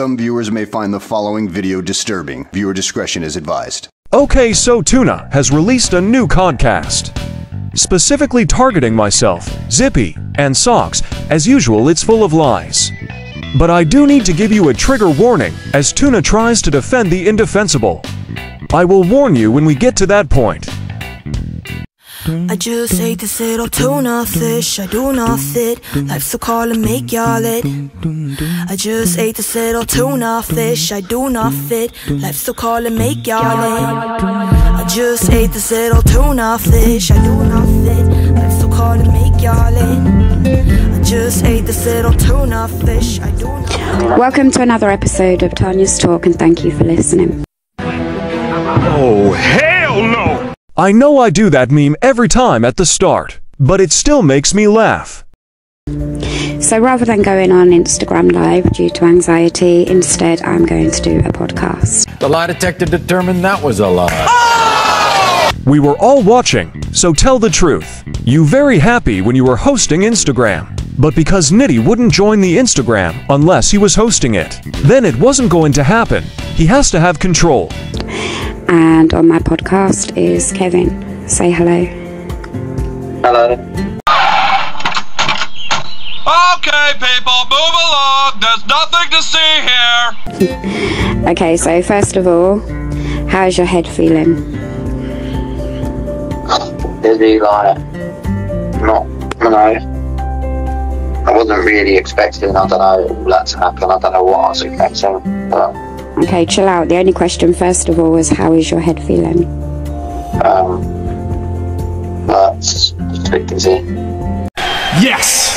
Some viewers may find the following video disturbing. Viewer discretion is advised. Okay, so Tuna has released a new codcast. Specifically targeting myself, Zippy, and Socks. As usual, it's full of lies. But I do need to give you a trigger warning as Tuna tries to defend the indefensible. I will warn you when we get to that point. I just ate this little tuna fish, I do not fit. Life's so cold and make y'all it. I just ate this little tuna fish, I do not fit. Life's so cold and make y'all it. I just ate this little tuna fish, I do not fit. Life's so cold and make y'all it. I just ate this little tuna fish, I do not fit. Welcome to another episode of Tanya's Talk, and thank you for listening. Oh, hell no! I know I do that meme every time at the start, but it still makes me laugh. So rather than going on Instagram Live due to anxiety, instead I'm going to do a podcast. The lie detector determined that was a lie. Oh! We were all watching, so tell the truth. You very happy when you were hosting Instagram, but because Nitty wouldn't join the Instagram unless he was hosting it, then it wasn't going to happen. He has to have control. And on my podcast is Kevin. Say hello. Hello. Okay, people, move along. There's nothing to see here. Okay, so first of all, how's your head feeling? Busy, like, I wasn't really expecting, I don't know, that to happen. I don't know what I was expecting, but... Okay, chill out. The only question first of all was how is your head feeling? It's a bit busy. Yes!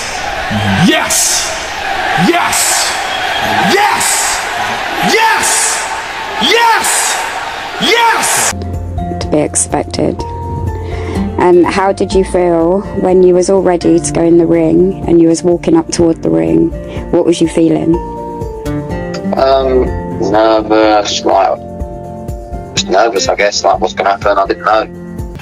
Yes! Yes! Yes! Yes! Yes! Yes! To be expected. And how did you feel when you was all ready to go in the ring and you was walking up toward the ring? What was you feeling? Nervous, just nervous, I guess, like what's going to happen, I didn't know.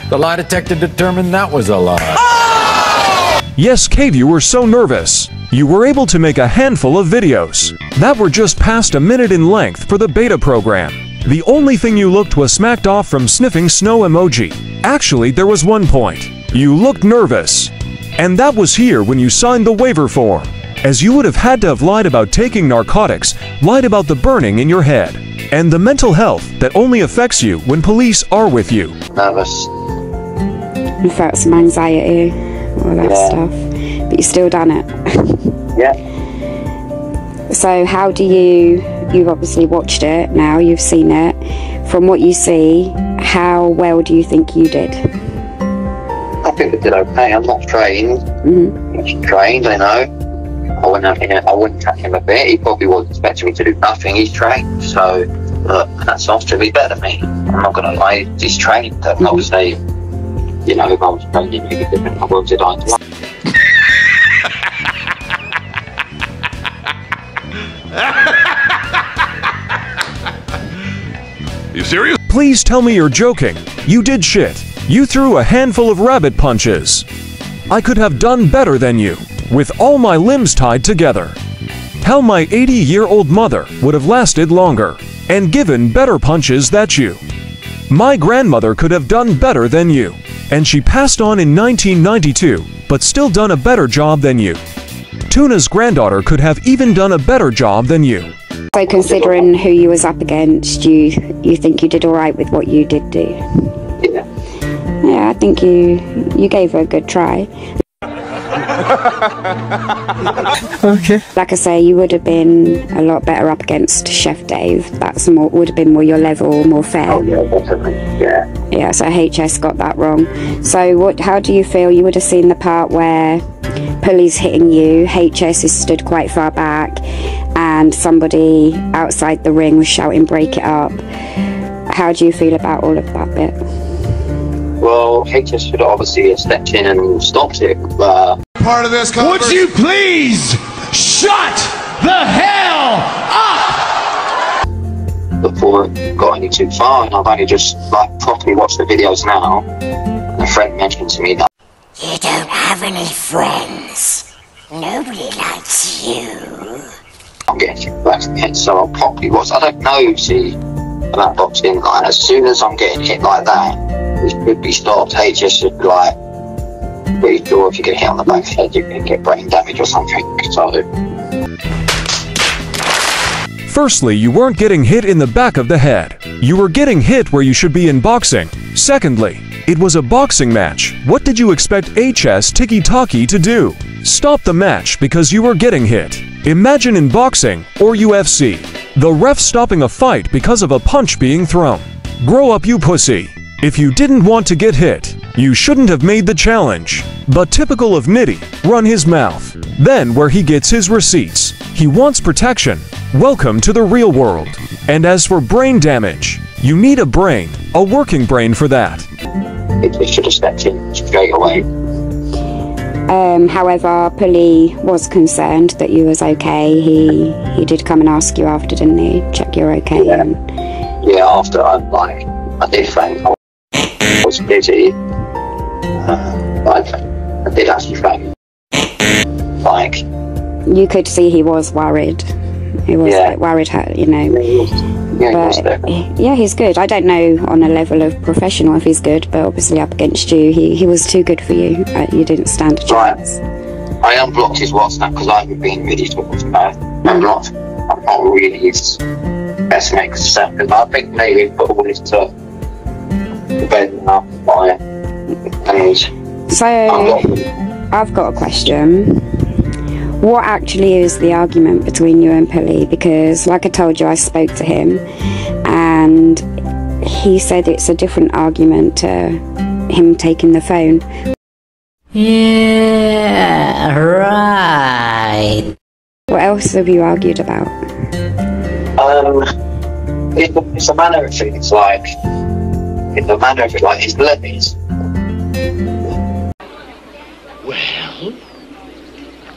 The lie detector determined that was a lie. Oh! Yes, Cave, you were so nervous. You were able to make a handful of videos that were just past a minute in length for the beta program. The only thing you looked was smacked off from sniffing snow emoji. Actually, there was one point. You looked nervous. And that was here when you signed the waiver form. As you would have had to have lied about taking narcotics, lied about the burning in your head, and the mental health that only affects you when police are with you. Nervous. You felt some anxiety, all that stuff, but you still done it. Yeah. So how do you've obviously watched it now, you've seen it. From what you see, how well do you think you did? I think I did okay. I'm not trained. He's trained, I know. I wouldn't attack him a bit. He probably was expecting me to do nothing. He's trained, so that's obviously better than me. I'm not going to lie. He's trained, and obviously, you know, if I was trained in maybe different, I would have died. You serious? Please tell me you're joking. You did shit. You threw a handful of rabbit punches. I could have done better than you, with all my limbs tied together. How my 80-year-old mother would have lasted longer, and given better punches than you. My grandmother could have done better than you, and she passed on in 1992, but still done a better job than you. Tuna's granddaughter could have even done a better job than you. So considering who you was up against, you think you did alright with what you did do? Yeah. Yeah, I think you gave her a good try. Okay. Like I say, you would have been a lot better up against Chef Dave. That's would have been more your level, more fair. Oh yeah, definitely. Yeah. Yeah, so HS got that wrong. So how do you feel? You would have seen the part where Pulley's hitting you, HS is stood quite far back, and somebody outside the ring was shouting, "Break it up." How do you feel about all of that bit? Well, HS should obviously have stepped in and stopped it, but... Part of this conversation. Would you please shut the hell up? Before it got any too far, and I've only just properly watched the videos now. And a friend mentioned to me that you don't have any friends. Nobody likes you. I'm getting hit back in the head, so I probably was. I don't know, see, about boxing. Like, as soon as I'm getting hit like that, it should be stopped. HS should be like, pretty sure if you get hit on the back of the head, you can get brain damage or something. So. Firstly, you weren't getting hit in the back of the head. You were getting hit where you should be in boxing. Secondly, it was a boxing match. What did you expect HS Tiki-Taki to do? Stop the match because you were getting hit. Imagine in boxing or UFC, the ref stopping a fight because of a punch being thrown. Grow up, you pussy. If you didn't want to get hit, you shouldn't have made the challenge. But typical of Nitty, run his mouth. Then where he gets his receipts, he wants protection. Welcome to the real world. And as for brain damage, you need a brain, a working brain for that. It should have stepped in straight away. However, Pulley was concerned that you was okay. He did come and ask you after, didn't he? Check you're okay. Yeah, yeah, after I did think I was busy. I did actually think, like, you could see he was worried. He was a bit worried, you know. Yeah, he's good. I don't know on a level of professional if he's good, but obviously up against you, he was too good for you. You didn't stand a chance. Right. I unblocked his WhatsApp because I haven't been really talking to him. I'm not really his best mate because I think maybe put all this to bed now. So, I've got a question. What actually is the argument between you and Pulley? Because, like I told you, I spoke to him, and he said it's a different argument to him taking the phone. Yeah, right. What else have you argued about? It's a manner of it. It's like, in the manner of it, like his limits. Well,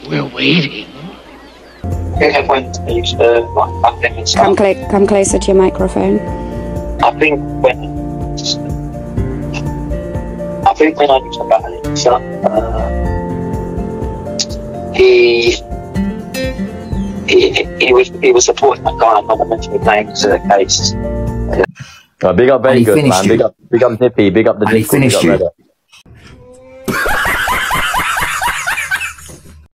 we're waiting. When I used to like back then and stuff. Come closer to your microphone. I think when I used to battle him and stuff, he was supporting that guy. I'm not mentioning names to the case. Big up Vegas, man. Big up Nippy. Big up the and he finished you.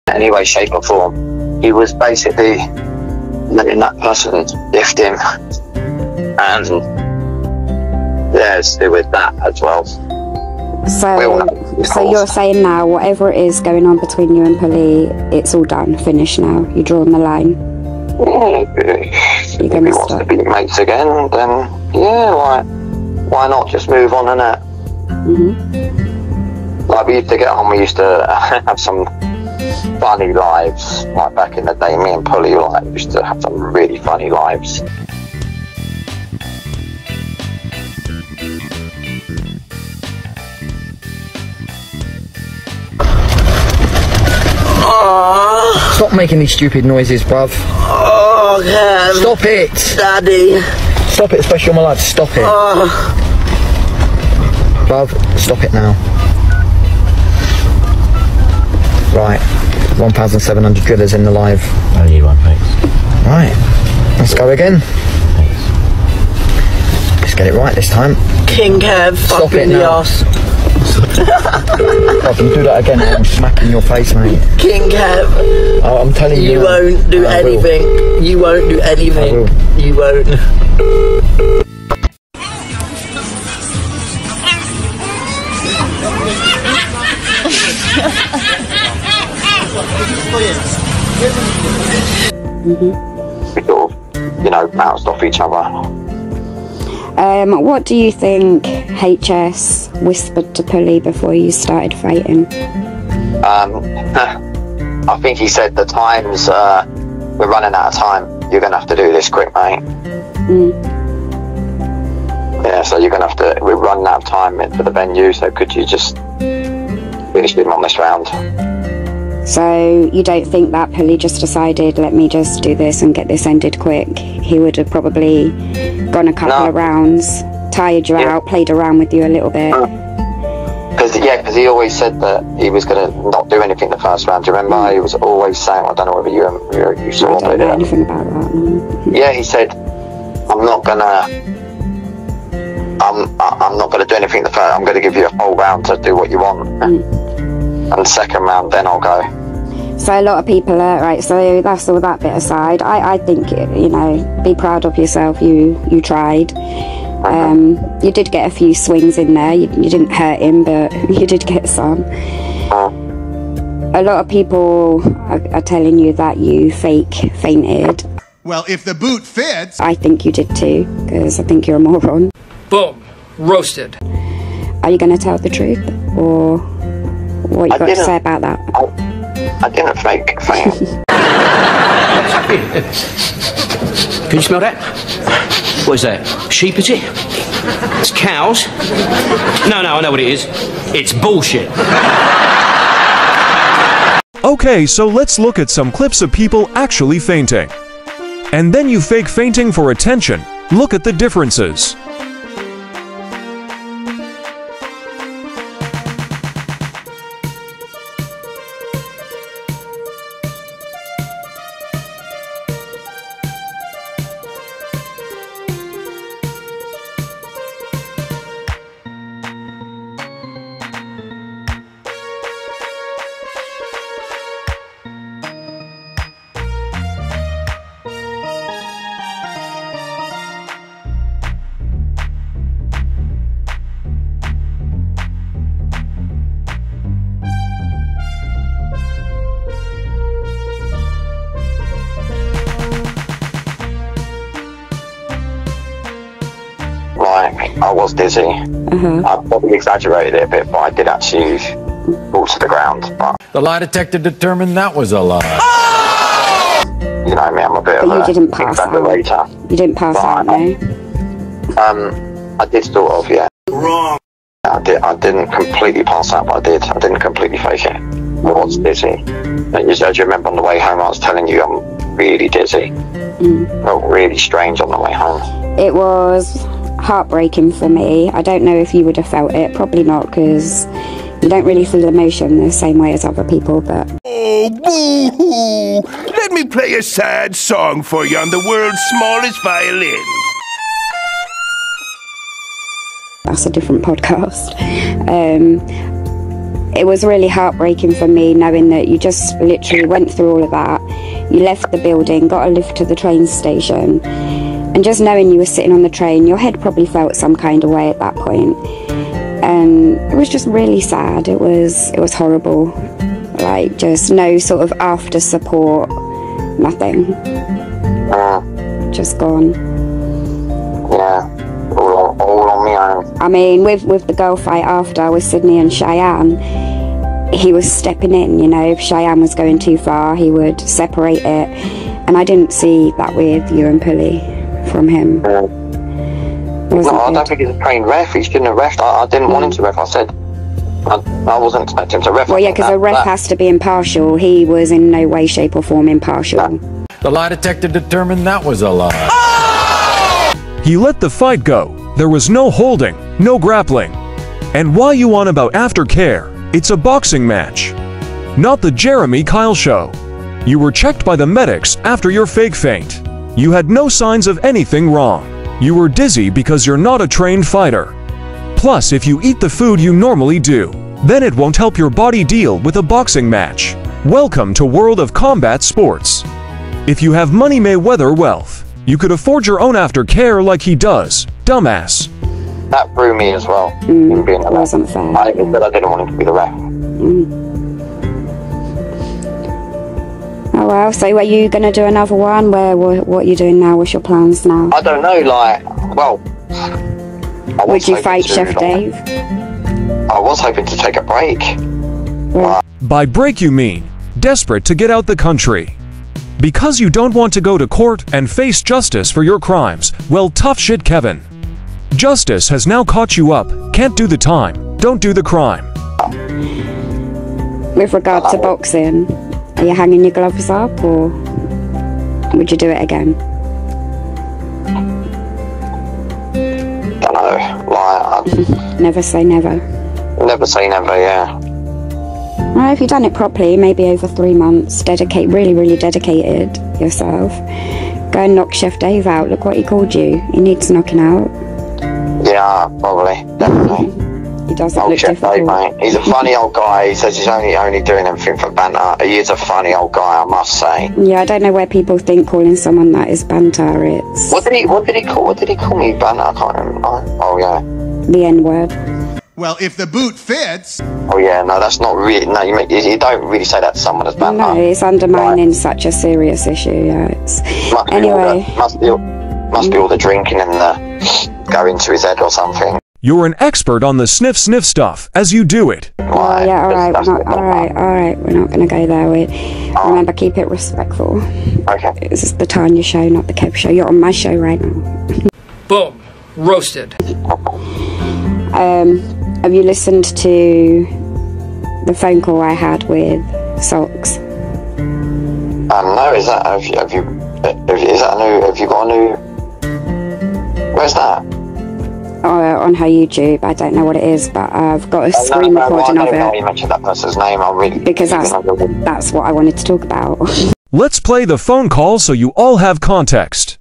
Any way, shape or form, he was basically letting that person lift him, and to do with that as well. So you're saying now, whatever it is going on between you and Pulley, it's all done, finished now. You're drawing the line. If he wants to be mates again, then yeah, why not just move on, innit? Like we used to get on, we used to have some funny lives, like back in the day. Me and Pulley used to have some really funny lives. Stop making these stupid noises, bruv. Oh, Kev. Stop it! Daddy. Stop it, especially on my life. Stop it. Bruv, stop it now. Right. 1,700 drillers in the live. I need one, thanks. Right. Let's go again. Thanks. Let's get it right this time. King Kev. Stop it now. If you do that again, I'm smacking your face, mate. King Kev. Oh, I'm telling you. You won't do anything. You won't do anything. I will. You won't. We sort of, bounced off each other. What do you think HS whispered to Pulley before you started fighting? I think he said the times, we're running out of time. You're going to have to do this quick, mate. Yeah, so you're going to have to, we're running out of time for the venue, so could you just finish him on this round? So you don't think that Pulley just decided, let me just do this and get this ended quick? He would have probably gone a couple of rounds, tired you out, played around with you a little bit. Because Because he always said that he was going to not do anything the first round. Do you remember? He was always saying, I don't know whether you saw it. I don't know anything about that. No. Yeah, he said, I'm not gonna do anything the first. I'm gonna give you a whole round to do what you want, and second round then I'll go. So a lot of people are right. So that's all that bit aside. I think, you know, be proud of yourself. You tried. You did get a few swings in there. You didn't hurt him, but you did get some. A lot of people are telling you that you fainted. Well, if the boot fits... I think you did too, because I think you're a moron. Boom. Roasted. Are you going to tell the truth? Or what you got to say about that? I didn't faint. Can you smell that? What is that? Sheep, is it? It's cows? No, I know what it is. It's bullshit. Okay, so let's look at some clips of people actually fainting. And then you fake fainting for attention. Look at the differences. I was dizzy. I probably exaggerated it a bit, but I did actually fall to the ground. But the lie detector determined that was a lie. You know me, I'm a bit of a exaggerator. You didn't pass out, no? I did sort of, yeah. Wrong. I didn't completely pass out, but I did. I didn't completely fake it. I was dizzy. And as you remember on the way home, I was telling you I'm really dizzy. Felt really strange on the way home. It was heartbreaking for me. I don't know if you would have felt it. Probably not, because you don't really feel emotion the same way as other people, but... Oh, boo-hoo! Let me play a sad song for you on the world's smallest violin. That's a different podcast. It was really heartbreaking for me knowing that you just literally went through all of that. You left the building, got a lift to the train station, and just knowing you were sitting on the train, your head probably felt some kind of way at that point. And it was just really sad. It was horrible. Like, just no sort of after support, nothing. Just gone. Yeah, all on my own. I mean, with the girl fight after with Sydney and Cheyenne, he was stepping in, you know. If Cheyenne was going too far, he would separate it. And I didn't see that with you and Pulley from him. No, I don't think he's a trained ref. He shouldn't have refed. I didn't want him to ref. I said I wasn't expecting him to ref. Well, yeah, because a ref has to be impartial. He was in no way, shape or form impartial. The lie detector determined that was a lie. He let the fight go. There was no holding, no grappling. And why you on about aftercare? It's a boxing match, not the Jeremy Kyle show. You were checked by the medics after your fake faint. You had no signs of anything wrong. You were dizzy because you're not a trained fighter. Plus, if you eat the food you normally do, then it won't help your body deal with a boxing match. Welcome to World of Combat Sports. If you have money Mayweather wealth, you could afford your own aftercare like he does, dumbass. That threw me as well, him being the ref. Wasn't fair. I even said I didn't want him to be the ref. Oh well, so are you going to do another one? What are you doing now? What's your plans now? I don't know, like, well... Would you fight Chef Dave? I was hoping to take a break. By break you mean desperate to get out the country. Because you don't want to go to court and face justice for your crimes. Well, tough shit, Kevin. Justice has now caught you up. Can't do the time. Don't do the crime. With regard to boxing, are you hanging your gloves up, or would you do it again? Don't know. Like, never say never. Never say never, yeah. Well, if you've done it properly, maybe over 3 months, really dedicated yourself. Go and knock Chef Dave out. Look what he called you. He needs knocking out. Yeah, probably, definitely. He doesn't Old look Chef difficult. Dave, mate. He's a funny old guy. He says he's only doing everything for banter. He is a funny old guy, I must say. Yeah, I don't know where people think calling someone that is banter. It's What did he call me banter? I can't remember. Oh yeah. the N-word. Well, if the boot fits. Oh yeah, no, that's not really. No, you don't really say that to someone as banter. No, it's undermining such a serious issue. Yeah, it's anyway. Must be all the drinking and the going to his head or something. You're an expert on the sniff stuff as you do it. Oh yeah, alright, we're not gonna go there. Remember, keep it respectful. Okay. This is the Tanya show, not the Kev show. You're on my show right now. Boom. Roasted. Have you listened to the phone call I had with Socks? No, is that have you got a new? Where's that? On her YouTube. I don't know what it is, but I've got a screen recording of it. You mentioned that person's name. Because that's what I wanted to talk about. Let's play the phone call so you all have context.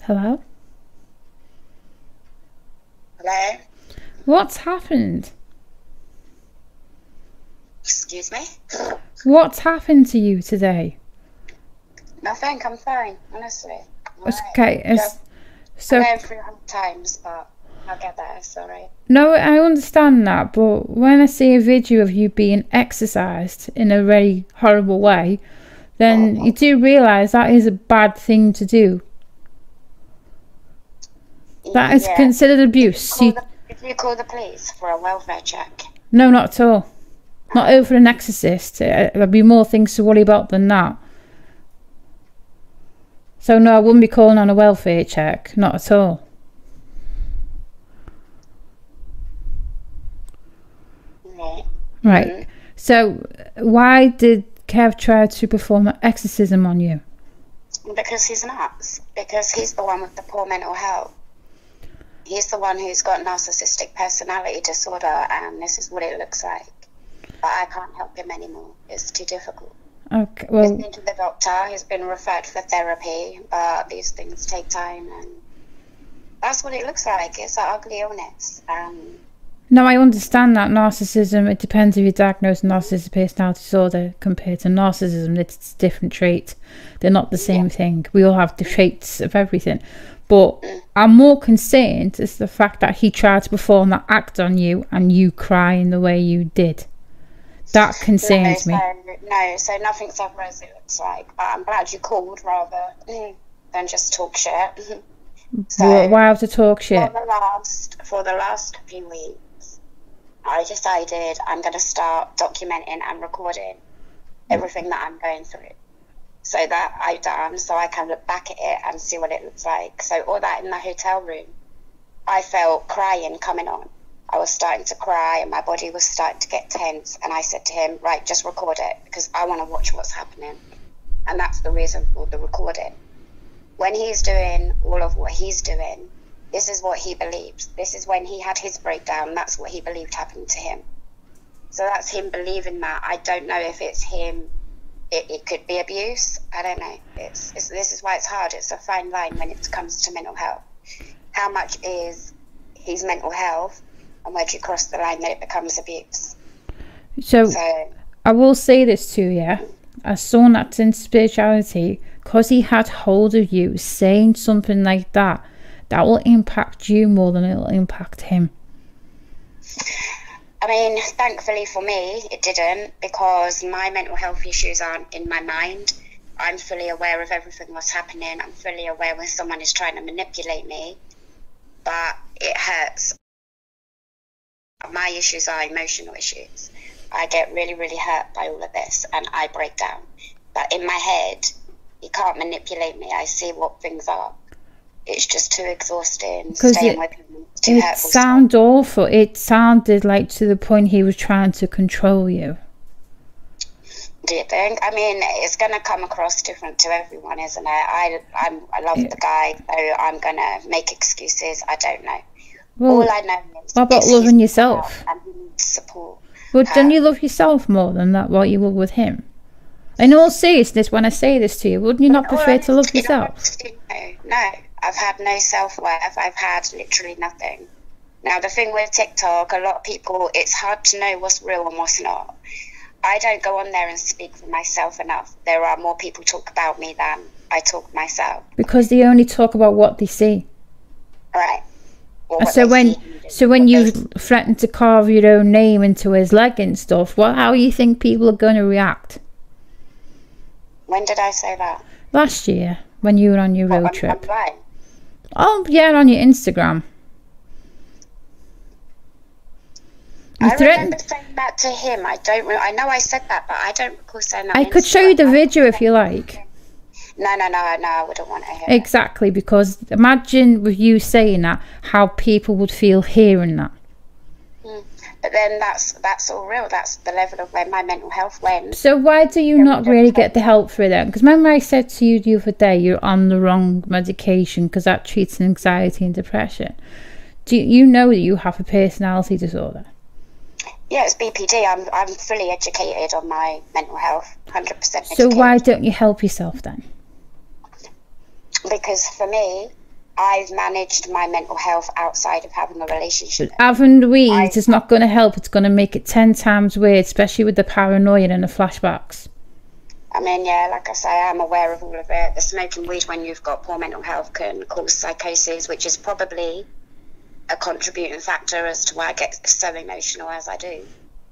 Hello? Hello? What's happened? Excuse me? What's happened to you today? Nothing, I'm fine, honestly. Okay, so... I'm going through hard times, but I'll get there, it's alright. No, I understand that, but when I see a video of you being exercised in a very horrible way, then you do realise that is a bad thing to do. That is considered abuse. If you call the police for a welfare check. No, not at all. Not over an exorcist. There'd be more things to worry about than that. So no, I wouldn't be calling on a welfare check. Not at all. Right. So why did Kev try to perform an exorcism on you? Because he's nuts. Because he's the one with the poor mental health. He's the one who's got narcissistic personality disorder, and this is what it looks like. But I can't help him anymore. It's too difficult. Okay, well... He's been to the doctor, he's been referred for therapy, but these things take time, and that's what it looks like. It's an ugly illness. No, I understand that narcissism, it depends if you're diagnosed with narcissistic personality disorder compared to narcissism. It's different traits. They're not the same thing. We all have the traits of everything. But I'm more concerned is the fact that he tried to perform that act on you and you crying the way you did. That concerns me. No, so nothing's ever as it looks like. But I'm glad you called rather than just talk shit. So why have to talk shit? For the last few weeks, I decided I'm going to start documenting and recording everything that I'm going through. So that I've done, so I can look back at it and see what it looks like. So all that in the hotel room, I felt crying coming on. I was starting to cry and my body was starting to get tense, and I said to him, right, just record it because I want to watch what's happening. And that's the reason for the recording. When he's doing all of what he's doing, this is what he believes. This is when he had his breakdown, that's what he believed happened to him. So that's him believing that. I don't know if it's him. It could be abuse. I don't know. This is why it's hard. It's a fine line when it comes to mental health. How much is his mental health, and where do you cross the line that it becomes abuse? So I will say this to you, as someone that's in spirituality, because he had hold of you, saying something like that will impact you more than it'll impact him. I mean, thankfully for me, it didn't, because my mental health issues aren't in my mind. I'm fully aware of everything that's happening. I'm fully aware when someone is trying to manipulate me, but it hurts. My issues are emotional issues. I get really, really hurt by all of this, and I break down. But in my head, he can't manipulate me. I see what things are. it's just too exhausting. Because it sounded awful. It sounded like to the point he was trying to control you. Do you think? I mean, it's going to come across different to everyone, isn't it? I love the guy, so I'm going to make excuses. I don't know. Well, all I know is... What about loving yourself? And he needs support. Well, don't you love yourself more than that, what you will with him? In all seriousness, when I say this to you, wouldn't you not prefer to love yourself? No, I've had no self-worth. I've had literally nothing. Now, the thing with TikTok, a lot of people, it's hard to know what's real and what's not. I don't go on there and speak for myself enough. There are more people talk about me than I talk myself. Because they only talk about what they see. Right. So when you threaten to carve your own name into his leg and stuff, how do you think people are going to react? When did I say that? Last year, when you were on your road trip. Right. Oh, yeah, on your Instagram. I remember saying that to him. I know I said that, but I don't recall saying that. I could show you the video if you like. No, I wouldn't want to hear it. Exactly, because imagine with you saying that, how people would feel hearing that. But then that's all real. That's the level of where my mental health went. So why do you not really get the help for that? Because remember I said to you the other day, you're on the wrong medication because that treats anxiety and depression. Do you know that you have a personality disorder? Yeah, it's BPD. I'm fully educated on my mental health, 100% educated. So why don't you help yourself then? Because for me, I've managed my mental health outside of having a relationship. Having the weed is not going to help. It's going to make it 10 times worse, especially with the paranoia and the flashbacks. I mean, yeah, like I say, I'm aware of all of it. The smoking weed when you've got poor mental health can cause psychosis, which is probably a contributing factor as to why I get so emotional as I do.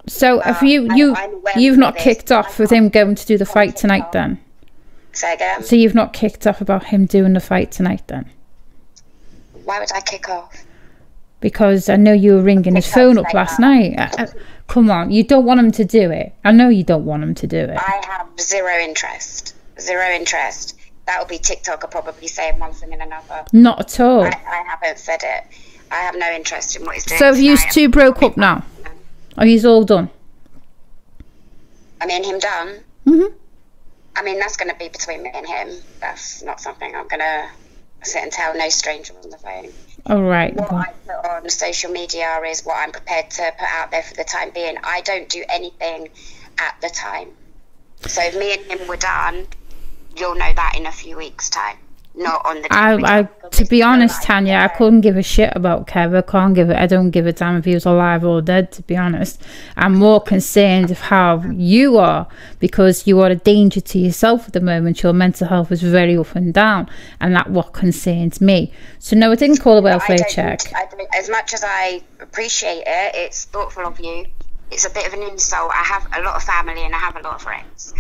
So if you've not kicked off with him going to do the fight tonight then? Say again? So you've not kicked off about him doing the fight tonight then? Why would I kick off? Because I know you were ringing his phone up last night. Come on, you don't want him to do it. I know you don't want him to do it. I have zero interest. That would be TikTok probably saying one thing and another. Not at all. I haven't said it. I have no interest in what he's doing. So have you two broke up now? Are you all done? I mean, him done? Mm-hmm. I mean, that's going to be between me and him. That's not something I'm going to sit and tell no stranger on the phone. All right. What I put on social media is what I'm prepared to put out there for the time being. I don't do anything at the time. So if me and him were done, you'll know that in a few weeks' time. Not on the to be honest, Tanya, I couldn't give a shit about Kev. I don't give a damn if he was alive or dead, to be honest. I'm more concerned of how you are, because you are a danger to yourself at the moment. Your mental health is very up and down, and that's what concerns me. So no, I didn't call a welfare check. As much as I appreciate it, it's thoughtful of you. It's a bit of an insult. I have a lot of family and I have a lot of friends.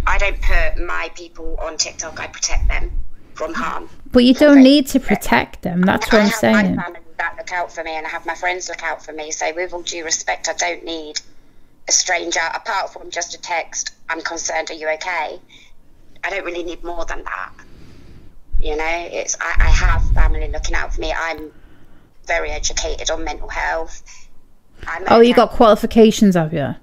I don't put my people on TikTok. I protect them from harm. But you don't need to protect them. That's what I'm saying. I have my family that look out for me, and I have my friends look out for me. So with all due respect, I don't need a stranger, apart from just a text, I'm concerned, are you okay? I don't really need more than that. You know, I have family looking out for me. I'm very educated on mental health. You got qualifications, have you?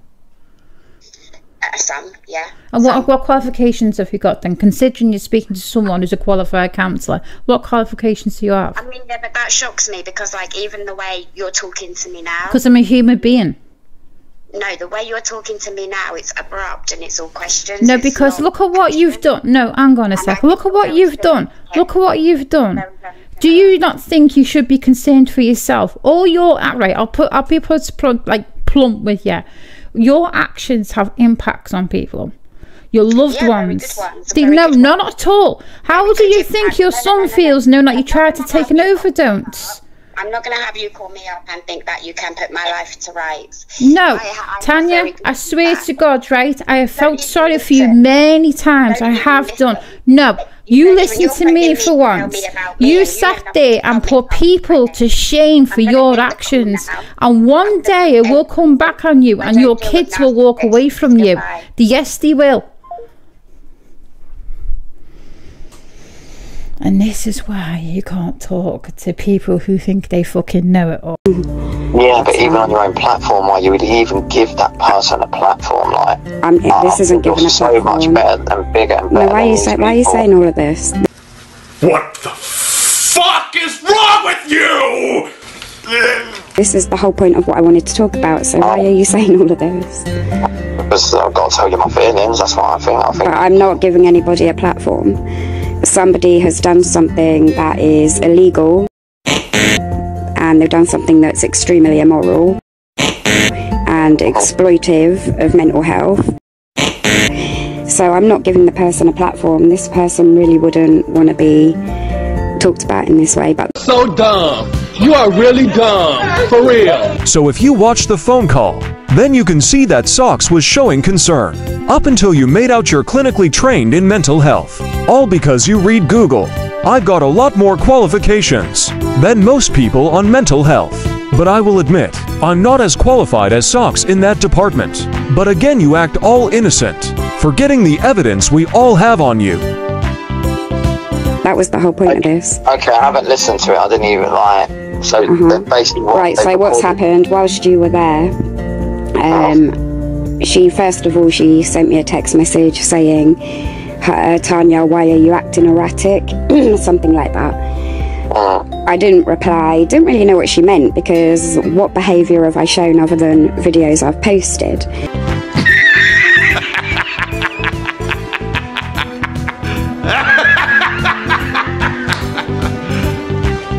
Some, yeah. And what qualifications have you got then? Considering you're speaking to someone who's a qualified counsellor, what qualifications do you have? I mean, yeah, but that shocks me because, like, even the way you're talking to me now... Because I'm a human being. No, the way you're talking to me now, it's abrupt and it's all questions. No, because look at what you've done. No, hang on a sec. Look at what you've done. Look at what you've done. Do you not think you should be concerned for yourself? All your... Right, I'll be plump with you. Your actions have impacts on people. Your loved ones. No, not at all. How do you think your son feels knowing that you tried to take an overdose? I'm not going to have you call me up and think that you can put my life to rights. No, Tanya, I swear to God, right? I have felt sorry for you many times. I have done. No, you listen to me for once. You sat there and put people to shame for your actions. And one day it will come back on you and your kids will walk away from you. Yes, they will. And this is why you can't talk to people who think they fucking know it all. Yeah, but even on your own platform, why you would even give that person a platform, like... this isn't given a platform. You're so much better and bigger and better. No, why are you saying all of this? What the fuck is wrong with you? This is the whole point of what I wanted to talk about, so why are you saying all of this? Because I've got to tell you my feelings, that's what I think. But I'm not giving anybody a platform. Somebody has done something that is illegal, and they've done something that's extremely immoral and exploitive of mental health. So I'm not giving the person a platform. This person really wouldn't want to be talked about in this way. But so dumb. You are really dumb. For real. So if you watch the phone call, then you can see that Socks was showing concern, up until you made out you're clinically trained in mental health. All because you read Google. I've got a lot more qualifications than most people on mental health. But I will admit, I'm not as qualified as Socks in that department. But again, you act all innocent, forgetting the evidence we all have on you. That was the whole point of this. Okay, I haven't listened to it, I didn't even like... So then basically what... Right, so what's happened whilst you were there, she sent me a text message saying, Tanya, why are you acting erratic? Something like that. I didn't reply, didn't really know what she meant, because what behaviour have I shown other than videos I've posted?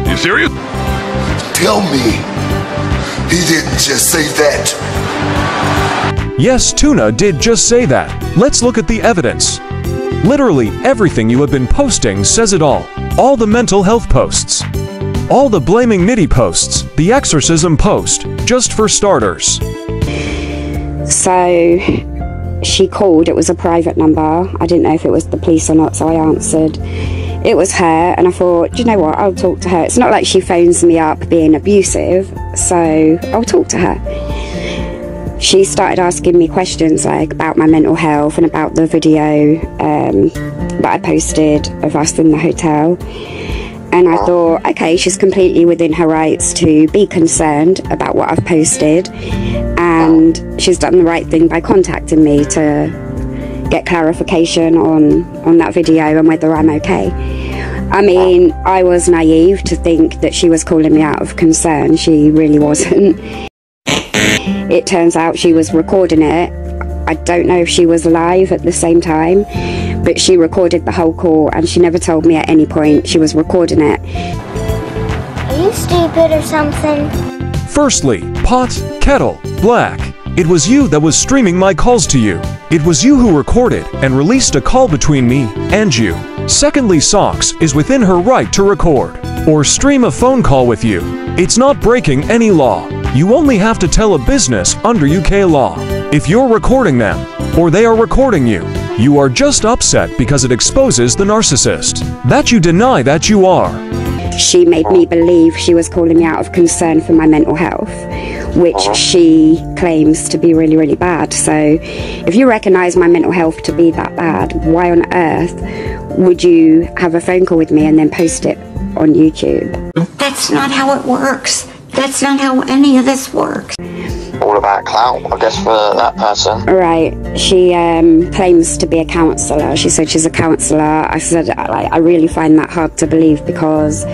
You serious? Tell me, he didn't just say that. Yes, Tuna did just say that. Let's look at the evidence. Literally everything you have been posting says it all. All the mental health posts. All the blaming Nitty posts. The exorcism post. Just for starters. So, she called. It was a private number. I didn't know if it was the police or not, so I answered. It was her, and I thought, do you know what, I'll talk to her. It's not like she phones me up being abusive, so I'll talk to her. She started asking me questions like about my mental health and about the video that I posted of us in the hotel. And I thought, okay, she's completely within her rights to be concerned about what I've posted, and she's done the right thing by contacting me to get clarification on that video and whether I'm okay. I mean, I was naive to think that she was calling me out of concern. She really wasn't. It turns out she was recording it. I don't know if she was live at the same time, but she recorded the whole call, and she never told me at any point she was recording it. Are you stupid or something? Firstly, pot, kettle, black. It was you that was streaming my calls to you. It was you who recorded and released a call between me and you. Secondly, Socks is within her right to record or stream a phone call with you. It's not breaking any law. You only have to tell a business under UK law. If you're recording them, or they are recording you, you are just upset because it exposes the narcissist that you deny that you are. She made me believe she was calling me out of concern for my mental health, which she claims to be really, really bad. So if you recognise my mental health to be that bad, why on earth would you have a phone call with me and then post it on YouTube? That's not how it works. That's not how any of this works. All about clout, I guess, for that person. Right. She claims to be a counsellor. She said she's a counsellor. I said, I really find that hard to believe, because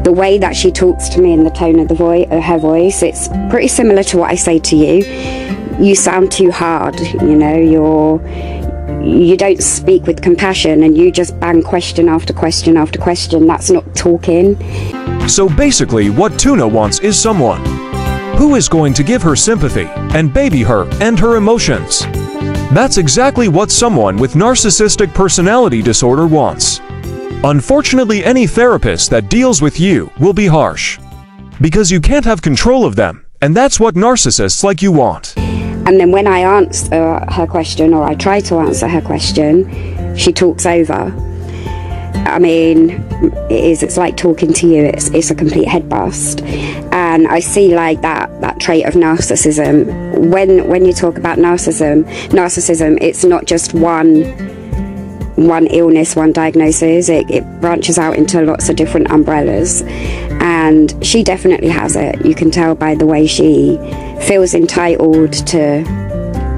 the way that she talks to me and the tone of her voice, it's pretty similar to what I say to you. You sound too hard, you know, you don't speak with compassion, and you just bang question after question after question. That's not talking. So basically what Tuna wants is someone who is going to give her sympathy and baby her and her emotions. That's exactly what someone with narcissistic personality disorder wants. Unfortunately, any therapist that deals with you will be harsh, because you can't have control of them, and that's what narcissists like you want. And then when I answer her question, or I try to answer her question, she talks over. I mean, it's like talking to you. It's a complete head bust. And I see like that trait of narcissism. When you talk about narcissism, it's not just one one illness, one diagnosis. It branches out into lots of different umbrellas, and she definitely has it. You can tell by the way she feels entitled to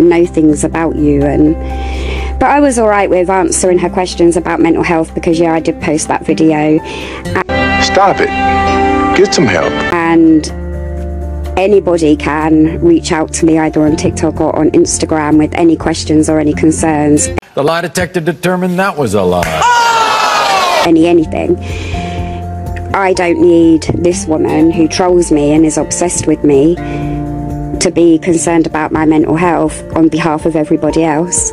know things about you. But I was alright with answering her questions about mental health, because I did post that video. Stop it. Get some help. And anybody can reach out to me either on TikTok or on Instagram with any questions or any concerns. The lie detector determined that was a lie. Anything. I don't need this woman who trolls me and is obsessed with me to be concerned about my mental health on behalf of everybody else.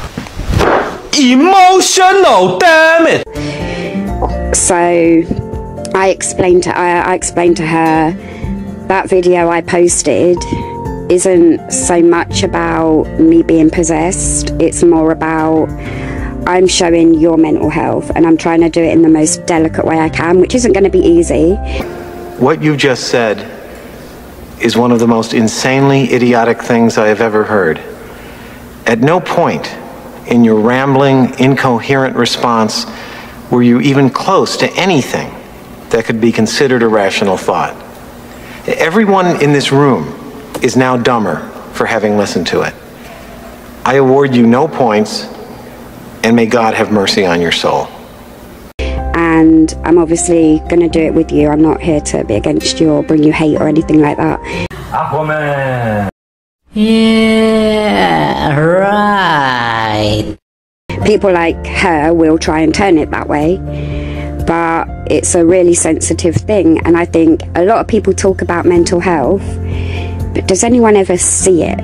Emotional, damn it! So I explained to her that video I posted isn't so much about me being possessed. It's more about I'm showing your mental health, and I'm trying to do it in the most delicate way I can, which isn't going to be easy. What you just said is one of the most insanely idiotic things I have ever heard. At no point in your rambling, incoherent response were you even close to anything that could be considered a rational thought. Everyone in this room is now dumber for having listened to it. I award you no points, and may God have mercy on your soul. And I'm obviously going to do it with you. I'm not here to be against you or bring you hate or anything like that. Aquaman! Yeah, right. People like her will try and turn it that way, but it's a really sensitive thing, and I think a lot of people talk about mental health, but does anyone ever see it?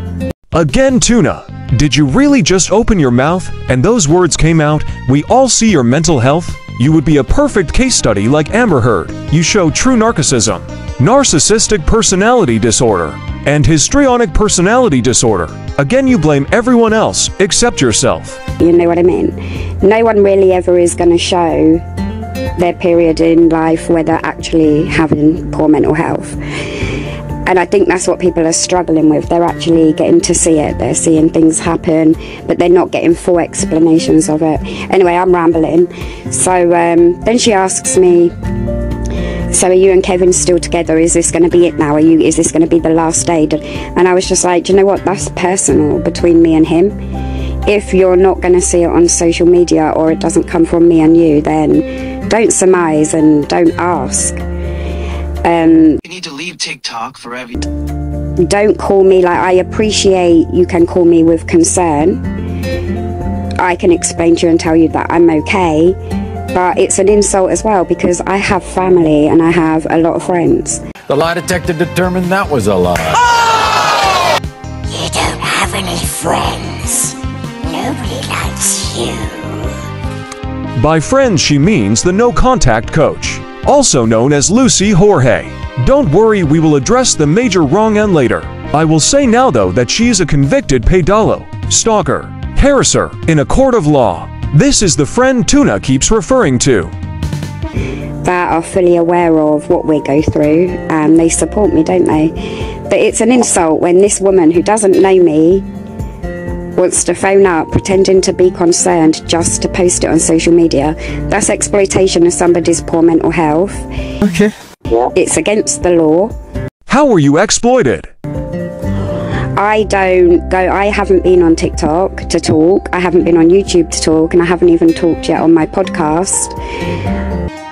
Again, Tuna, did you really just open your mouth and those words came out, "We all see your mental health"? You would be a perfect case study like Amber Heard. You show true narcissism, narcissistic personality disorder, and histrionic personality disorder. Again, you blame everyone else except yourself. You know what I mean? No one really ever is going to show their period in life where they're actually having poor mental health. And I think that's what people are struggling with. They're actually getting to see it. They're seeing things happen, but they're not getting full explanations of it. Anyway, I'm rambling. So then she asks me, so are you and Kevin still together? Is this going to be it now? Is this going to be the last day? And I was just like, do you know what? That's personal between me and him. If you're not going to see it on social media, or it doesn't come from me and you, then don't surmise and don't ask. You need to leave TikTok for everything. Don't call me like, I appreciate you can call me with concern. I can explain to you and tell you that I'm okay, but it's an insult as well, because I have family and I have a lot of friends. The lie detector determined that was a lie. You don't have any friends. Nobody likes you. By friends, she means the no-contact coach, also known as Lucy Jorge. Don't worry, we will address the major wrong end later. I will say now though that she is a convicted pedalo, stalker, harasser in a court of law. This is the friend Tuna keeps referring to. That are fully aware of what we go through, and they support me, don't they? But it's an insult when this woman who doesn't know me wants to phone up pretending to be concerned just to post it on social media. That's exploitation of somebody's poor mental health. Okay. It's against the law. How were you exploited? I haven't been on TikTok to talk, I haven't been on YouTube to talk, and I haven't even talked yet on my podcast.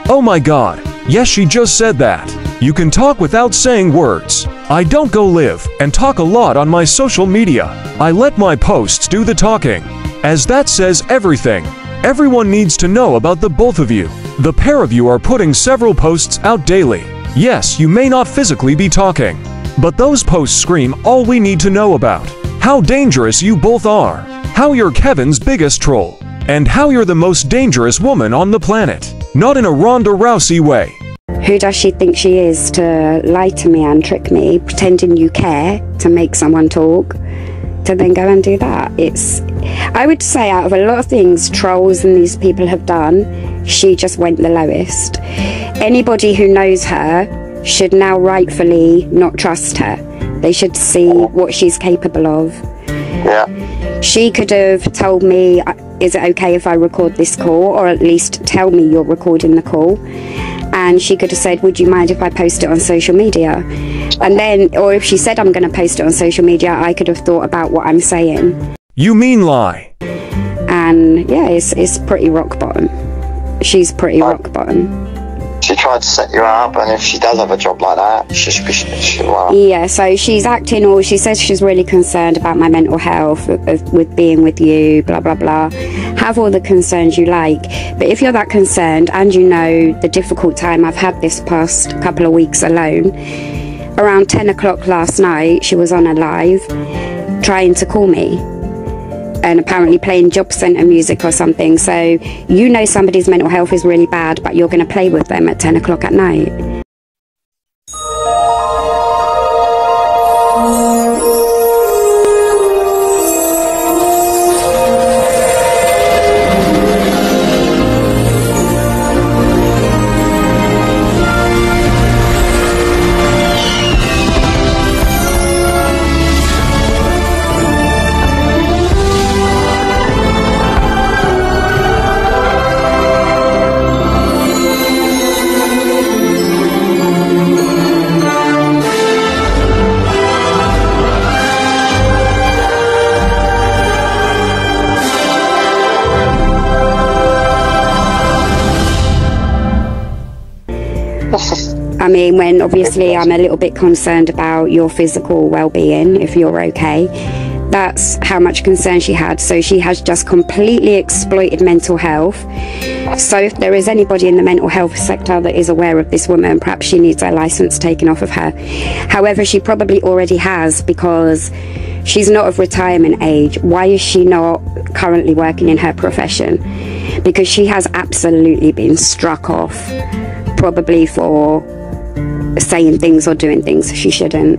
Oh my god, yes, she just said that. You can talk without saying words. I don't go live and talk a lot on my social media. I let my posts do the talking. As that says everything. Everyone needs to know about the both of you. The pair of you are putting several posts out daily. Yes, you may not physically be talking, but those posts scream all we need to know about. How dangerous you both are. How you're Kevin's biggest troll. And how you're the most dangerous woman on the planet. Not in a Ronda Rousey way. Who does she think she is to lie to me and trick me, pretending you care to make someone talk, to then go and do that? I would say out of a lot of things trolls and these people have done, she just went the lowest. Anybody who knows her should now rightfully not trust her. They should see what she's capable of. Yeah. She could have told me, is it okay if I record this call, or at least tell me you're recording the call? And she could have said, would you mind if I post it on social media? And then, or if she said I'm going to post it on social media, I could have thought about what I'm saying. You mean lie? And yeah, it's pretty rock bottom. She's pretty rock bottom. She tried to set you up, and if she does have a job like that, yeah, so she's acting, or she says she's really concerned about my mental health with being with you, blah blah blah. Have all the concerns you like, but if you're that concerned and you know the difficult time I've had this past couple of weeks alone, around 10 o'clock last night she was on a live trying to call me, and apparently playing job centre music or something. So you know somebody's mental health is really bad, but you're going to play with them at 10 o'clock at night. I mean, when obviously I'm a little bit concerned about your physical well-being, if you're okay, that's how much concern she had. So she has just completely exploited mental health. So if there is anybody in the mental health sector that is aware of this woman, perhaps she needs her license taken off of her. However, she probably already has, because she's not of retirement age. Why is she not currently working in her profession? Because she has absolutely been struck off, probably for saying things or doing things she shouldn't.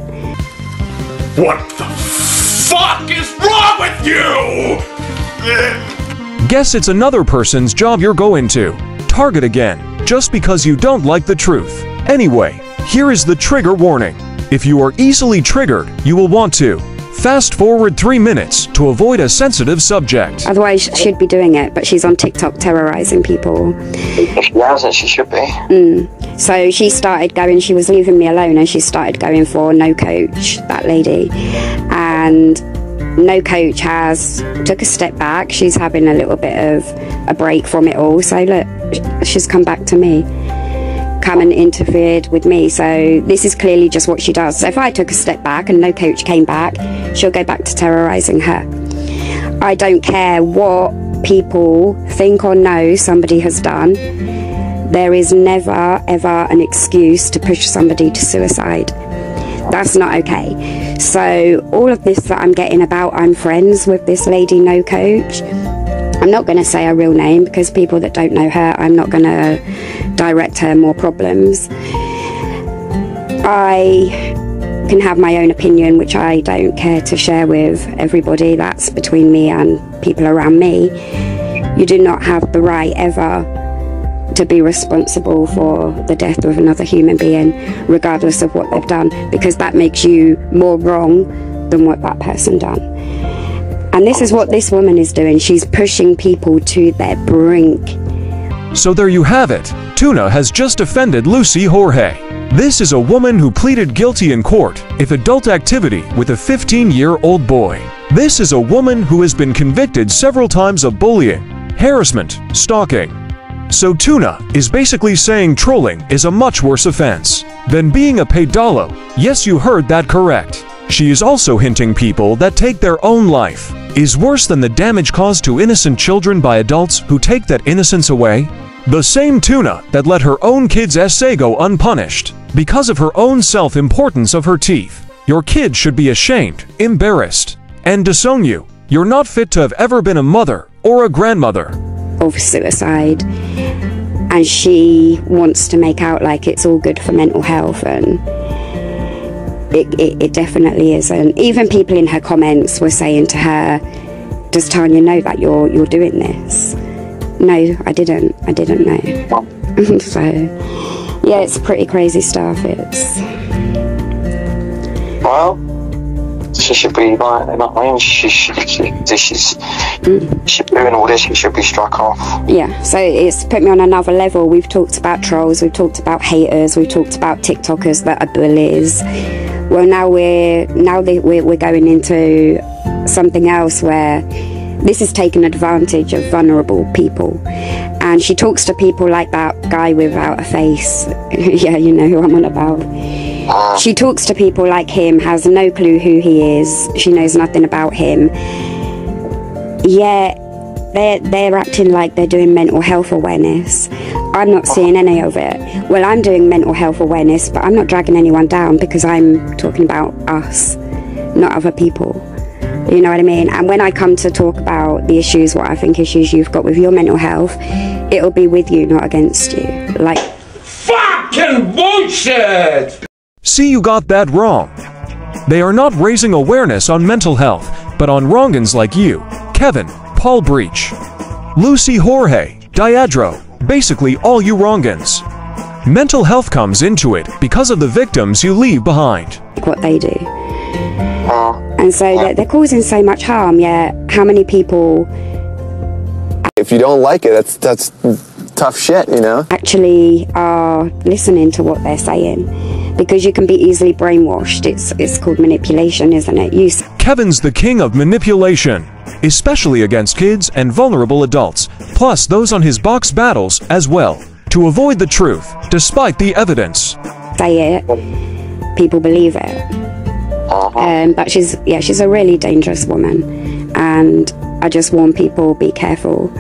What the fuck is wrong with you? Guess it's another person's job you're going to target again, just because you don't like the truth. Anyway, here is the trigger warning. If you are easily triggered, you will want to fast forward 3 minutes to avoid a sensitive subject. Otherwise, she'd be doing it, but she's on TikTok terrorizing people. If she hasn't, she should be. So she started going, she was leaving me alone, and she started going for No Coach, that lady. And No Coach took a step back. She's having a little bit of a break from it all. So look, she's come back to me, come and interfered with me. So this is clearly just what she does. So if I took a step back and No Coach came back, she'll go back to terrorizing her. I don't care what people think or know somebody has done. There is never ever an excuse to push somebody to suicide. That's not okay. So all of this that I'm getting about, I'm friends with this lady No Coach. I'm not going to say her real name, because people that don't know her, I'm not going to direct her more problems. I can have my own opinion, which I don't care to share with everybody. That's between me and people around me. You do not have the right ever to be responsible for the death of another human being, regardless of what they've done, because that makes you more wrong than what that person done. And this is what this woman is doing. She's pushing people to their brink. So there you have it. Tuna has just offended Lucy Jorge. This is a woman who pleaded guilty in court of adult activity with a 15-year-old boy. This is a woman who has been convicted several times of bullying, harassment, stalking. So Tuna is basically saying trolling is a much worse offense than being a pedalo. Yes, you heard that correct. She is also hinting people that take their own life is worse than the damage caused to innocent children by adults who take that innocence away. The same Tuna that let her own kid's essay go unpunished because of her own self-importance of her teeth. Your kid should be ashamed, embarrassed, and disown you. You're not fit to have ever been a mother or a grandmother. Of suicide, and she wants to make out like it's all good for mental health, and it definitely isn't. Even people in her comments were saying to her, does Tanya know that you're doing this? No, I didn't know. So yeah, it's pretty crazy stuff. It's well, She should be like, you know what I mean? She's doing all this, she should be struck off. Yeah, so it's put me on another level. We've talked about trolls, we've talked about haters, we've talked about TikTokers that are bullies. Well, now we're going into something else where this is taking advantage of vulnerable people. And she talks to people like that guy without a face. Yeah, you know who I'm on about. She talks to people like him, has no clue who he is. She knows nothing about him. Yeah, they're acting like they're doing mental health awareness. I'm not seeing any of it. Well, I'm doing mental health awareness, but I'm not dragging anyone down because I'm talking about us, not other people. You know what I mean? And when I come to talk about the issues, what I think issues you've got with your mental health, it'll be with you, not against you. Like, fucking bullshit! See, you got that wrong. They are not raising awareness on mental health, but on wrongins like you, Kevin, Paul Breach, Lucy Jorge, Diadro, basically all you wrongins. Mental health comes into it because of the victims you leave behind. What they do. And so they're causing so much harm, yet how many people... If you don't like it, that's tough shit, you know? ...actually are listening to what they're saying. Because you can be easily brainwashed. It's called manipulation, isn't it? Kevin's the king of manipulation, especially against kids and vulnerable adults, plus those on his box battles as well, to avoid the truth, despite the evidence. Say it, people believe it. But she's a really dangerous woman, and I just warn people, be careful.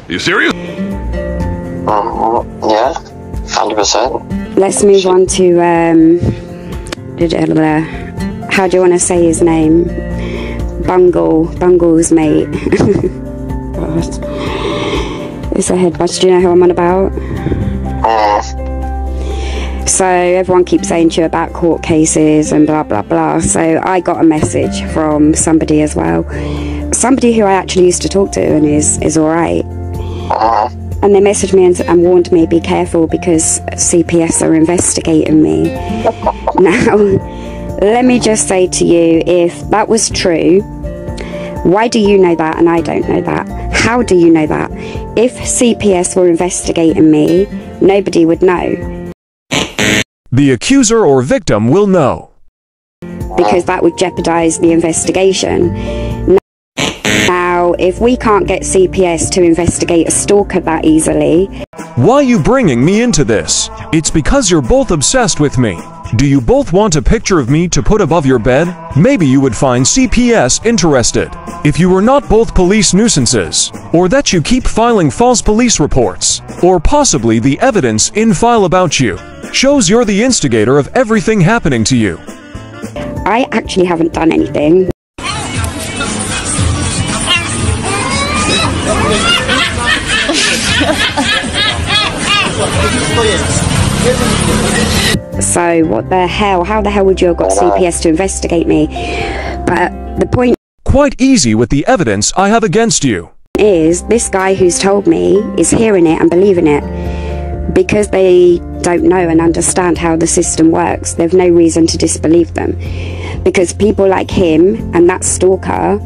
You serious? Yeah, 100%. Let's move on to how do you want to say his name? Bungle's mate. God. It's a head bust. Do you know who I'm on about? So everyone keeps saying to you about court cases and blah blah blah. So I got a message from somebody as well, somebody who I actually used to talk to and is alright. And they messaged me and warned me, be careful because CPS are investigating me. Now, let me just say to you, if that was true, why do you know that and I don't know that? How do you know that? If CPS were investigating me, nobody would know. The accuser or victim will know. Because that would jeopardize the investigation. Now, if we can't get CPS to investigate a stalker that easily... Why are you bringing me into this? It's because you're both obsessed with me. Do you both want a picture of me to put above your bed? Maybe you would find CPS interested. If you were not both police nuisances, or that you keep filing false police reports, or possibly the evidence in file about you, shows you're the instigator of everything happening to you. I actually haven't done anything. So what the hell? How the hell would you have got CPS to investigate me? But the point... Quite easy with the evidence I have against you. ...is this guy who's told me is hearing it and believing it. Because they don't know and understand how the system works, they've no reason to disbelieve them. Because people like him and that stalker,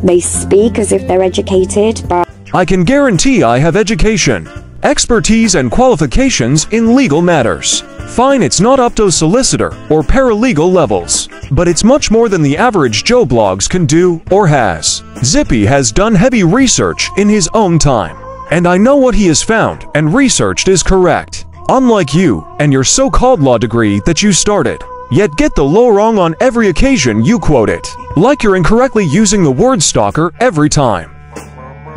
they speak as if they're educated, but... I can guarantee I have education, expertise and qualifications in legal matters. Fine, it's not up to solicitor or paralegal levels, but it's much more than the average Joe Blogs can do or has. Zippy has done heavy research in his own time, and I know what he has found and researched is correct. Unlike you and your so-called law degree that you started, yet get the law wrong on every occasion you quote it, like you're incorrectly using the word stalker every time.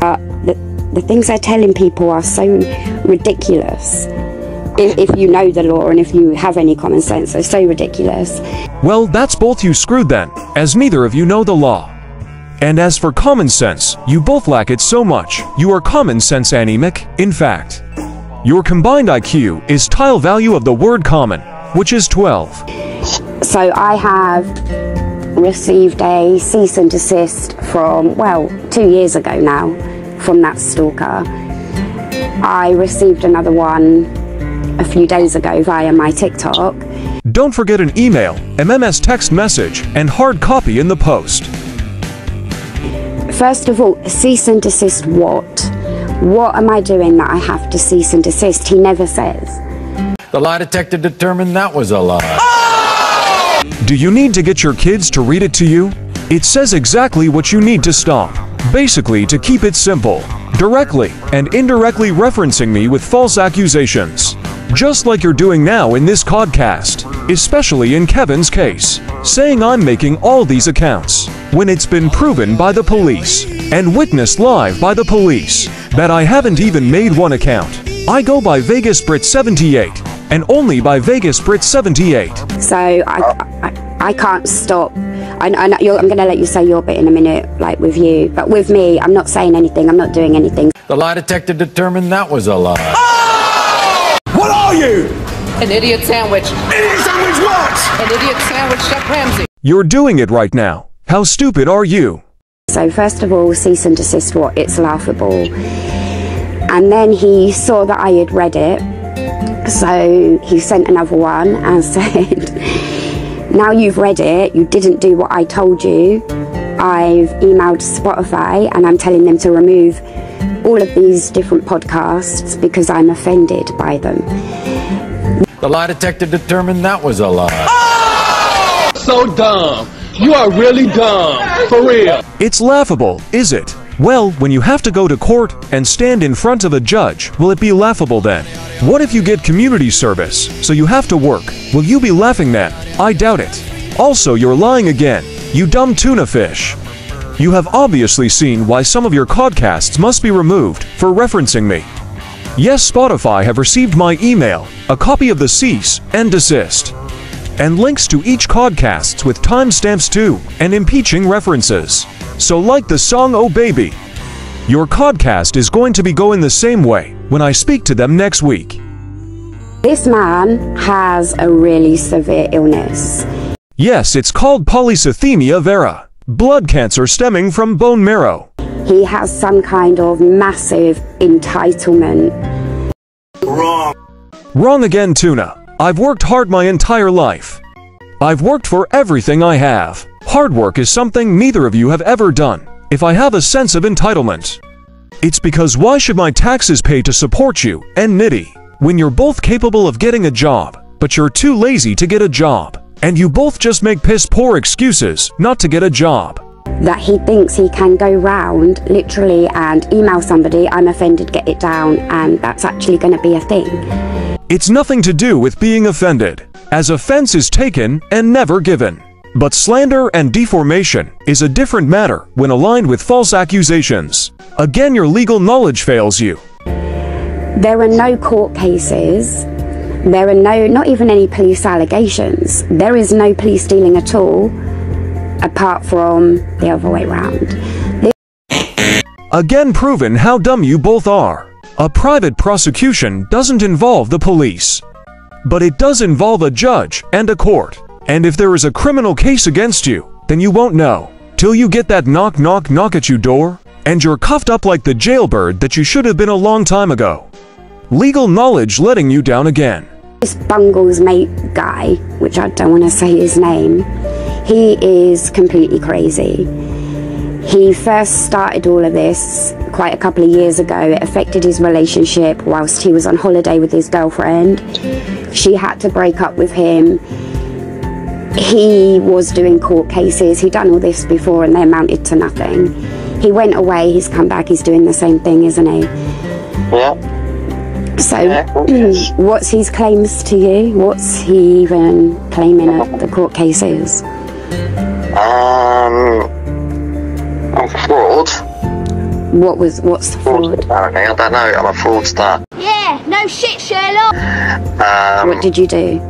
The things they're telling people are so ridiculous. If you know the law and if you have any common sense, they're so ridiculous. Well, that's both you screwed then, as neither of you know the law. And as for common sense, you both lack it so much. You are common sense anemic. In fact, your combined IQ is tile value of the word common, which is 12. So I have received a cease and desist from, well, 2 years ago now, from that stalker. I received another one a few days ago via my TikTok. Don't forget an email, MMS text message, and hard copy in the post. First of all, cease and desist what? What am I doing that I have to cease and desist? He never says. The lie detector determined that was a lie. Do you need to get your kids to read it to you? It says exactly what you need to stop. Basically, to keep it simple, directly and indirectly referencing me with false accusations. Just like you're doing now in this codcast, especially in Kevin's case, saying I'm making all these accounts, when it's been proven by the police, and witnessed live by the police, that I haven't even made one account. I go by Vegas Brit 78, and only by Vegas Brit 78. So I can't stop. I'm going to let you say your bit in a minute, like with you, but with me, I'm not saying anything, I'm not doing anything. The lie detector determined that was a lie. What are you? An idiot sandwich. Idiot sandwich what? An idiot sandwich, Chef Ramsay. You're doing it right now. How stupid are you? So first of all, cease and desist what? It's laughable. And then he saw that I had read it, so he sent another one and said, now you've read it, you didn't do what I told you. I've emailed Spotify and I'm telling them to remove all of these different podcasts because I'm offended by them. The lie detector determined that was a lie. So dumb. You are really dumb. For real. It's laughable, is it? Well, when you have to go to court and stand in front of a judge, will it be laughable then? What if you get community service, so you have to work? Will you be laughing then? I doubt it. Also, you're lying again, you dumb tuna fish. You have obviously seen why some of your codcasts must be removed for referencing me. Yes, Spotify have received my email, a copy of the cease and desist, and links to each codcasts with timestamps too, and impeaching references. So like the song Oh Baby, your codcast is going to be going the same way when I speak to them next week. This man has a really severe illness. Yes, it's called polycythemia vera, blood cancer stemming from bone marrow. He has some kind of massive entitlement. Wrong. Wrong again, Tuna. I've worked hard my entire life. I've worked for everything I have. Hard work is something neither of you have ever done. If I have a sense of entitlement, it's because why should my taxes pay to support you and Nitty when you're both capable of getting a job, but you're too lazy to get a job, and you both just make piss-poor excuses not to get a job. That he thinks he can go round literally and email somebody, I'm offended, get it down, and that's actually going to be a thing. It's nothing to do with being offended, as offense is taken and never given. But slander and deformation is a different matter when aligned with false accusations. Again, your legal knowledge fails you. There are no court cases. There are not even any police allegations. There is no police dealing at all, apart from the other way round. Again proven how dumb you both are. A private prosecution doesn't involve the police, but it does involve a judge and a court. And if there is a criminal case against you, then you won't know till you get that knock knock knock at your door, and you're cuffed up like the jailbird that you should have been a long time ago. Legal knowledge letting you down again. This Bungles mate guy, which I don't want to say his name, he is completely crazy. He first started all of this quite a couple of years ago. It affected his relationship whilst he was on holiday with his girlfriend. She had to break up with him. He was doing court cases. He'd done all this before and they amounted to nothing. He went away, he's come back, he's doing the same thing, isn't he? Yeah. So, yeah, what's his claims to you? What's he even claiming at the court cases? Fraud. What's the fraud? Apparently, I don't know, I'm a fraudster. Yeah, no shit, Sherlock. What did you do?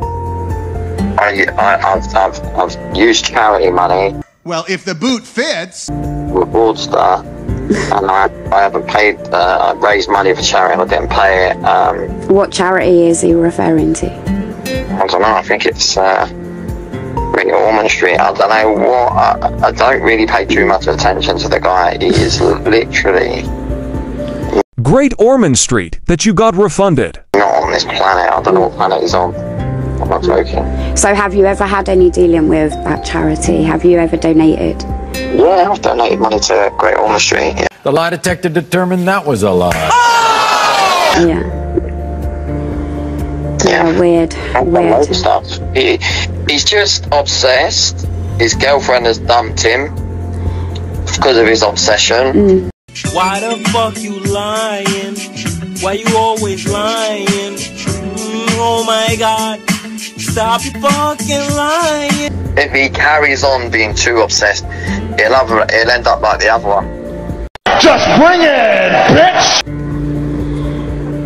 I've used charity money. Well, if the boot fits. I'm a fraudster, and I haven't paid. I raised money for charity, and I didn't pay it. What charity is he referring to? I don't know. I think it's Bring It Ormond Street. I don't know what. I don't really pay too much attention to the guy. He is literally. Great Ormond Street that you got refunded. Not on this planet. I don't know what planet he's on. I'm not joking. So have you ever had any dealing with that charity? Have you ever donated? Yeah, I've donated money to Great Ormond Street. Yeah. The lie detector determined that was a lie. Yeah. Yeah, weird. Stuff. He's just obsessed. His girlfriend has dumped him because of his obsession. Why the fuck you lying? Why you always lying? Oh my god. Stop your fucking lying. If he carries on being too obsessed, he'll end up like the other one. Just bring it, bitch!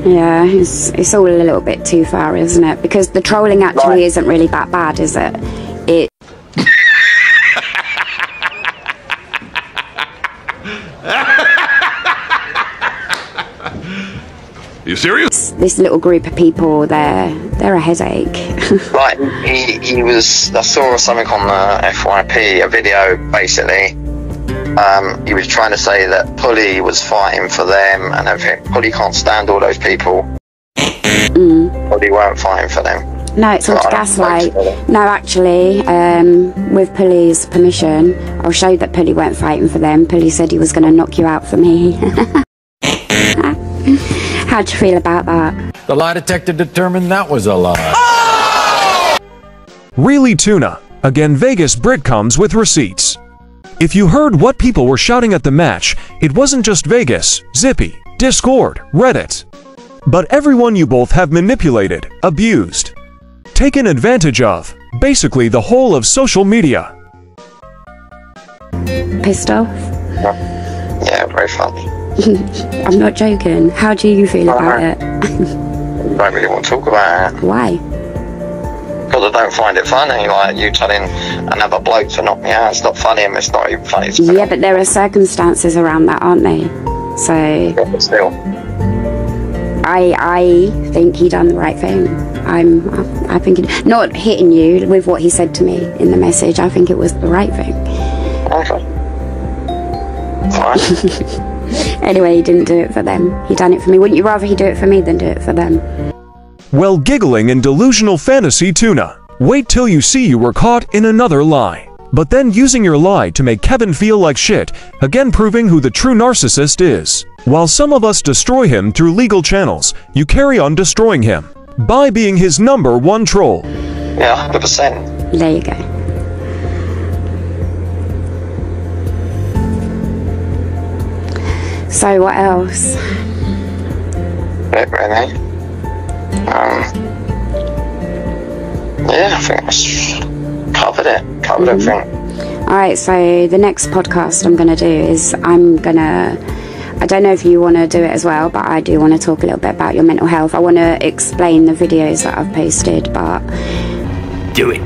Yeah, it's all a little bit too far, isn't it? Because the trolling actually isn't really that bad, is it? You serious? This little group of people, they're a headache. Like, he was, I saw something on the FYP, a video, basically. He was trying to say that Pulley was fighting for them and everything. Pulley can't stand all those people. Pulley weren't fighting for them. No, it's all to gaslight. No, actually, with Pulley's permission, I'll show that Pulley weren't fighting for them. Pulley said he was going to knock you out for me. How'd you feel about that? The lie detector determined that was a lie. Really, Tuna? Again, Vegas Brit comes with receipts. If you heard what people were shouting at the match, it wasn't just Vegas, Zippy, Discord, Reddit. But everyone you both have manipulated, abused, taken advantage of, basically the whole of social media. Pissed off? Yeah, very funny. I'm not joking. How do you feel about it? I don't really want to talk about it. Why? Because I don't find it funny. Like, you telling another bloke to knock me out, it's not funny, and it's not even funny. Yeah, but there are circumstances around that, aren't they? So... Yeah, but still. I think he done the right thing. I think not hitting you with what he said to me in the message. I think it was the right thing. Okay. Fine. Anyway, he didn't do it for them. He done it for me. Wouldn't you rather he do it for me than do it for them? Well, giggling in delusional fantasy, Tuna. Wait till you see you were caught in another lie. But then using your lie to make Kevin feel like shit, again proving who the true narcissist is. While some of us destroy him through legal channels, you carry on destroying him by being his #1 troll. Yeah, 100%. There you go. So what else? Really? Yeah, I think that's covered it. Covered everything. Alright, so the next podcast I'm going to do is I don't know if you want to do it as well, but I do want to talk a little bit about your mental health. I want to explain the videos that I've posted, but do it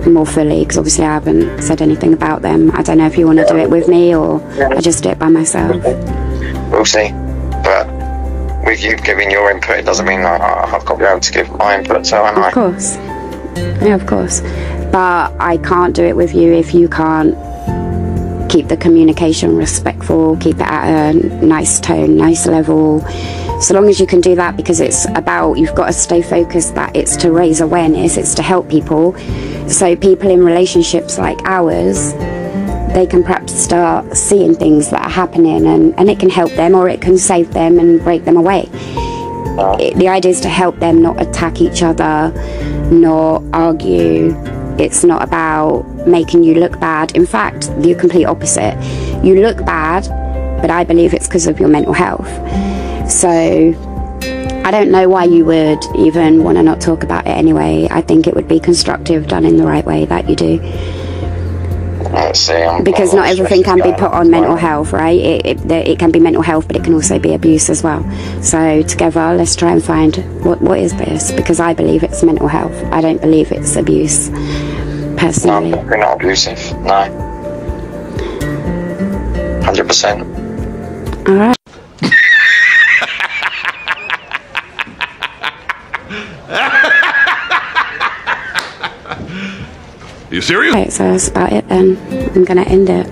more fully, because obviously I haven't said anything about them. I don't know if you want to do it with me or I just do it by myself. We'll see. But with you giving your input, it doesn't mean that I've got to be able to give my input, so am I. Of course. Yeah, of course. But I can't do it with you if you can't keep the communication respectful, keep it at a nice tone, nice level. So long as you can do that, because it's about, you've got to stay focused that it's to raise awareness, it's to help people. So people in relationships like ours, they can perhaps start seeing things that are happening and it can help them or it can save them and break them away. The idea is to help them not attack each other, not argue. It's not about making you look bad. In fact, the complete opposite. You look bad, but I believe it's because of your mental health. So I don't know why you would even want to not talk about it anyway. I think it would be constructive done in the right way that you do. Because not everything can be put on mental health, right? It can be mental health, but it can also be abuse as well. So together, let's try and find what is this, because I believe it's mental health. I don't believe it's abuse, personally. No, we're not abusive, no. 100%. All right. You serious? Okay, so that's about it then. I'm gonna end it.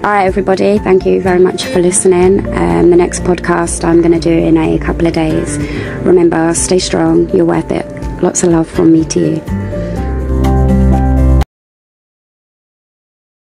Alright everybody, thank you very much for listening. The next podcast I'm going to do in a couple of days. Remember, stay strong, you're worth it. Lots of love from me to you.